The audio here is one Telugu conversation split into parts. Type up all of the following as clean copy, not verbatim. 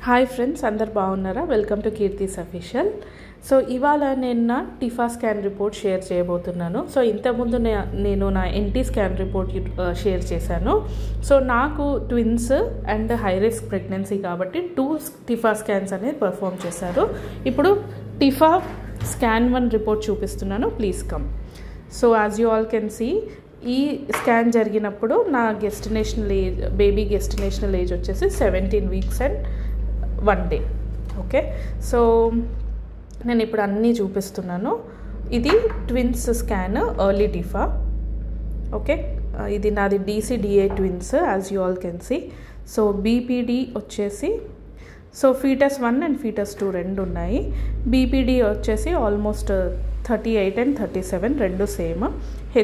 హాయ్ ఫ్రెండ్స్, అందరు బాగున్నారా? Welcome to Keerthi's official. So ఇవాళ నేను నా టిఫా స్కాన్ రిపోర్ట్ షేర్ చేయబోతున్నాను. సో ఇంతకుముందు నేను నా ఎన్టీ స్కాన్ రిపోర్ట్ షేర్ చేశాను. సో నాకు twins and high risk pregnancy కాబట్టి 2 టిఫా స్కాన్స్ అనేది పర్ఫామ్ చేశారు. ఇప్పుడు టిఫా స్కాన్ 1 రిపోర్ట్ చూపిస్తున్నాను. Please come. So as you all can see, ఈ స్కాన్ జరిగినప్పుడు నా బేబీ గెస్టినేషనల్ ఏజ్ వచ్చేసి 17 weeks and 1 day. Okay, so నేను ఇప్పుడు అన్నీ చూపిస్తున్నాను. ఇది twins scan, early TIFFA. Okay, ఇది నాది DCDA twins as you all can see. So BPD వచ్చేసి, సో ఫీటస్ 1 అండ్ ఫీటస్ 2 రెండు ఉన్నాయి. BPD వచ్చేసి ఆల్మోస్ట్ 38 అండ్ 37 రెండు సేమ్.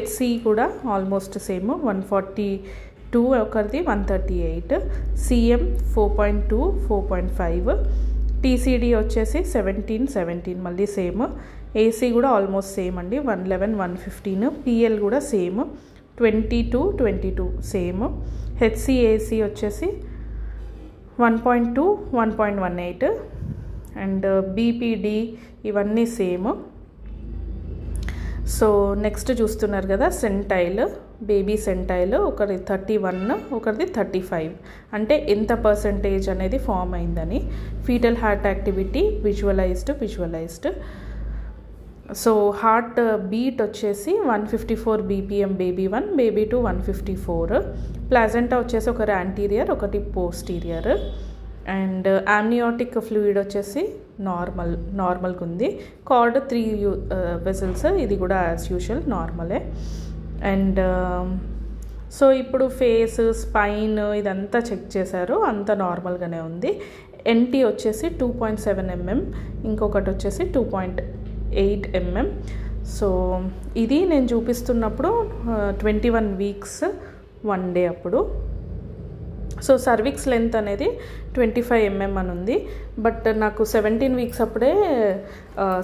HC కూడా ఆల్మోస్ట్ సేమ్, 142 ఒకరిది, 138. CM 4.2, 4.5. TCD వచ్చేసి 17 మళ్ళీ సేమ్. AC కూడా ఆల్మోస్ట్ సేమ్ అండి, 111, 115. PL కూడా సేమ్, 22 సేమ్. HCAC వచ్చేసి 1.2, 1.18. అండ్ BPD ఇవన్నీ సేమ్. సో నెక్స్ట్ చూస్తున్నారు కదా, సెంటైల్, బేబీ సెంటైల్ ఒకరి 31, ఒకరిది 35. అంటే ఎంత పర్సంటేజ్ అనేది ఫామ్ అయిందని. Foetal heart activity visualised. So heart beat వచ్చేసి 154 BPM బేబీ 1, బేబీ 2 154. ప్లాజెంటా వచ్చేసి ఒకటి యాంటీరియర్, ఒకటి పోస్టీరియర్. అండ్ ఆమ్నియాటిక్ ఫ్లూయిడ్ వచ్చేసి నార్మల్గా ఉంది. కార్డ్ 3 వెసల్స్, ఇది కూడా యాజ్ యూజువల్ నార్మలే. అండ్ సో ఇప్పుడు ఫేస్, స్పైన్ ఇదంతా చెక్ చేశారు, అంతా నార్మల్గానే ఉంది. NT వచ్చేసి 2.7 mm, ఇంకొకటి వచ్చేసి 2.8 mm. సో ఇది నేను చూపిస్తున్నప్పుడు 21 వీక్స్ 1 డే అప్పుడు. సో సర్విక్స్ లెంత్ అనేది 25 mm అని ఉంది. బట్ నాకు 17 వీక్స్ అప్పుడే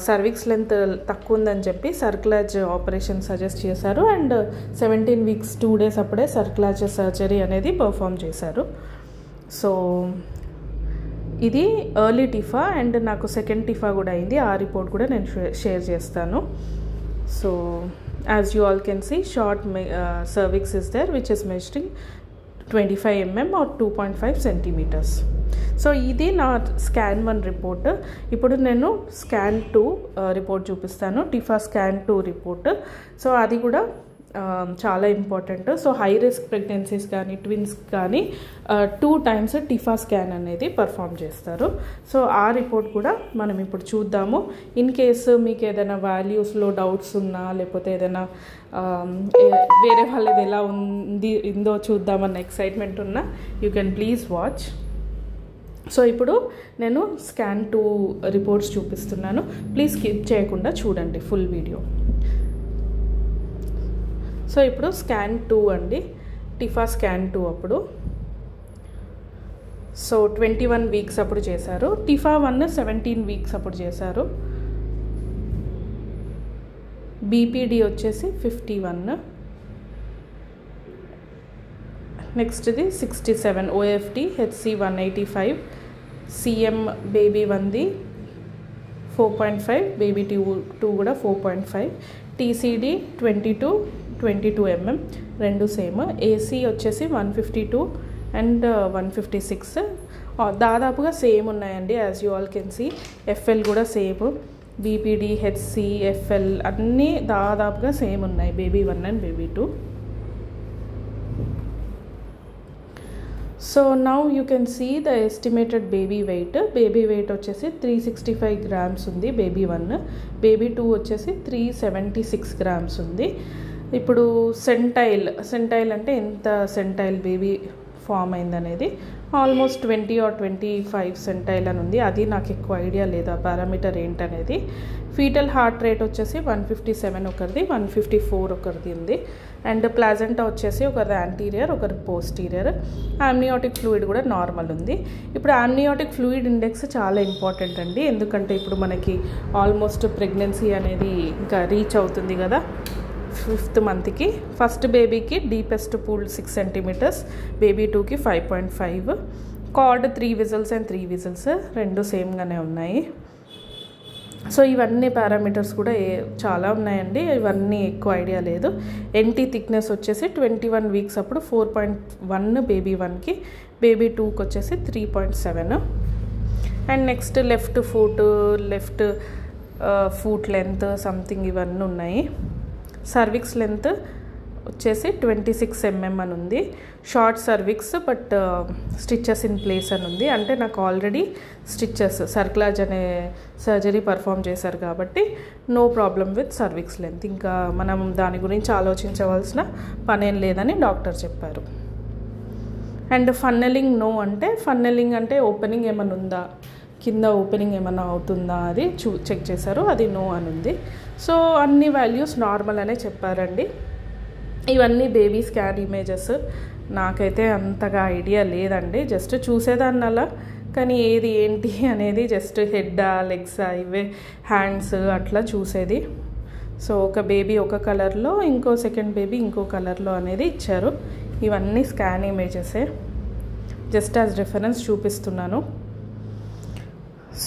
సర్విక్స్ లెంత్ తక్కువ ఉందని చెప్పి సర్క్లాజ్ ఆపరేషన్ సజెస్ట్ చేశారు. అండ్ 17 వీక్స్ 2 days అప్పుడే సర్క్లాజ్ సర్జరీ అనేది పర్ఫామ్ చేశారు. సో ఇది ఎర్లీ టిఫా. అండ్ నాకు సెకండ్ టిఫా కూడా అయింది, ఆ రిపోర్ట్ కూడా నేను షేర్ చేస్తాను. So as you all can see, short cervix is there which is measuring 25 mm or 2.5 centimeters. So ఇది నా స్కాన్ 1 రిపోర్ట్. ఇప్పుడు నేను స్కాన్ 2 రిపోర్ట్ చూపిస్తాను, టిఫా స్కాన్ 2 రిపోర్ట్. సో అది కూడా చాలా important. So high risk pregnancies కానీ ట్విన్స్ కానీ 2 times టిఫా స్కాన్ అనేది పర్ఫామ్ చేస్తారు. సో ఆ రిపోర్ట్ కూడా మనం ఇప్పుడు చూద్దాము. ఇన్ కేసు మీకు ఏదైనా వాల్యూస్లో డౌట్స్ ఉన్నా, లేకపోతే ఏదైనా వేరే వాళ్ళది ఎలా ఉందో చూద్దామన్న ఎక్సైట్మెంట్ ఉన్నా, you can please watch. So ఇప్పుడు నేను స్కాన్ 2 రిపోర్ట్స్ చూపిస్తున్నాను. ప్లీజ్ స్కిప్ చేయకుండా చూడండి ఫుల్ వీడియో. సో ఇప్పుడు స్కాన్ 2 అండి, టిఫా స్కాన్ 2 అప్పుడు. సో 21 వీక్స్ అప్పుడు చేశారు. టిఫా 1 17 వీక్స్ అప్పుడు చేశారు. BPD వచ్చేసి 51. నెక్స్ట్ది 67. OFT HC 185. CM బేబీ 1ది 4.5, బేబీ 2 కూడా 4.5. TCD 22 mm రెండు సేమ్. AC వచ్చేసి 152 అండ్ 156. దాదాపుగా సేమ్ ఉన్నాయండి as you all can see. FL కూడా సేమ్, BPD, HC, FL అన్నీ దాదాపుగా సేమ్ ఉన్నాయి, baby 1 and baby 2. So now you can see the estimated baby weight. Baby weight వచ్చేసి 365 grams ఉంది బేబీ 1. బేబీ 2 వచ్చేసి 376 grams ఉంది. ఇప్పుడు సెంటైల్ అంటే ఎంత సెంటైల్ బేబీ ఫామ్ అయిందనేది ఆల్మోస్ట్ 20 or 25 సెంటైల్ అని ఉంది. అది నాకు ఎక్కువ ఐడియా లేదు ఆ పారామీటర్ ఏంటనేది. ఫీటల్ హార్ట్ రేట్ వచ్చేసి 157 ఒకరిది, 154 ఒకరిది ఉంది. అండ్ ప్లాజెంటా వచ్చేసి ఒకరిది యాంటీరియర్, ఒకరి పోస్టీరియర్. ఆమ్నియాటిక్ ఫ్లూయిడ్ కూడా నార్మల్ ఉంది. ఇప్పుడు ఆమ్నియాటిక్ ఫ్లూయిడ్ ఇండెక్స్ చాలా ఇంపార్టెంట్ అండి, ఎందుకంటే ఇప్పుడు మనకి ఆల్మోస్ట్ ప్రెగ్నెన్సీ అనేది ఇంకా రీచ్ అవుతుంది కదా 5th monthకి. ఫస్ట్ బేబీకి డీపెస్ట్ పూల్ 6 centimeters, బేబీ 2కి 5.5. కార్డ్ 3 విజిల్స్ అండ్ 3 విజిల్స్ రెండు సేమ్గానే ఉన్నాయి. సో ఇవన్నీ పారామీటర్స్ కూడా చాలా ఉన్నాయండి, ఇవన్నీ ఎక్కువ ఐడియా లేదు. ఎన్టీ థిక్నెస్ వచ్చేసి 21 వీక్స్ అప్పుడు 4.1 బేబీ 1కి, బేబీ 2కి వచ్చేసి 3.7. And next left foot length something ఇవన్నీ ఉన్నాయి. సర్విక్స్ లెంత్ వచ్చేసి 26 mm అని ఉంది. Short cervix but stitches in place అని ఉంది. అంటే నాకు ఆల్రెడీ స్టిచెస్ సర్క్లాజ్ అనే సర్జరీ పర్ఫామ్ చేశారు కాబట్టి no problem with cervix length. ఇంకా మనం దాని గురించి ఆలోచించవలసిన పనేం లేదని డాక్టర్ చెప్పారు. అండ్ ఫన్నెలింగ్ నో అంటే, ఫన్నెలింగ్ అంటే ఓపెనింగ్ ఏమైనా ఉందా, కింద ఓపెనింగ్ ఏమైనా అవుతుందా అది చెక్ చేశారు, అది నో అని ఉంది. సో అన్ని వాల్యూస్ నార్మల్ అనే చెప్పారండి. ఇవన్నీ బేబీ స్కాన్ ఇమేజెస్, నాకైతే అంతగా ఐడియా లేదండి, జస్ట్ చూసేదాన్ని అలా. కానీ ఏది ఏంటి అనేది జస్ట్ హెడ్డా లెగ్సా ఇవే హ్యాండ్స్ అట్లా చూసేది. సో ఒక బేబీ ఒక కలర్లో, ఇంకో సెకండ్ బేబీ ఇంకో కలర్లో అనేది ఇచ్చారు. ఇవన్నీ స్కాన్ ఇమేజెసే, జస్ట్ యాజ్ రిఫరెన్స్ చూపిస్తున్నాను.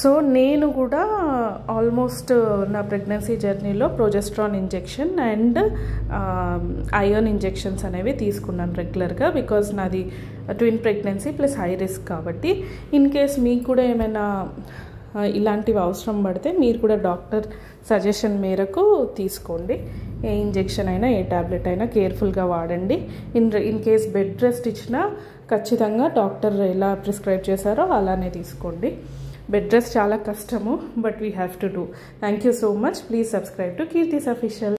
సో నేను కూడా ఆల్మోస్ట్ నా ప్రెగ్నెన్సీ జర్నీలో progesterone injection and iron injections అనేవి తీసుకున్నాను రెగ్యులర్గా. బికాజ్ నాది twin pregnancy plus high risk కాబట్టి. ఇన్ కేస్ మీకు కూడా ఏమైనా ఇలాంటివి అవసరం పడితే మీరు కూడా డాక్టర్ సజెషన్ మేరకు తీసుకోండి. ఏ ఇంజెక్షన్ అయినా ఏ ట్యాబ్లెట్ అయినా కేర్ఫుల్గా వాడండి. ఇన్ కేస్ బెడ్ రెస్ట్ ఇచ్చినా ఖచ్చితంగా డాక్టర్ ఎలా ప్రిస్క్రైబ్ చేశారో అలానే తీసుకోండి. బెడ్ రెస్ట్ చాలా కష్టము, but we have to do. Thank you so much. Please subscribe to Keerthi's official.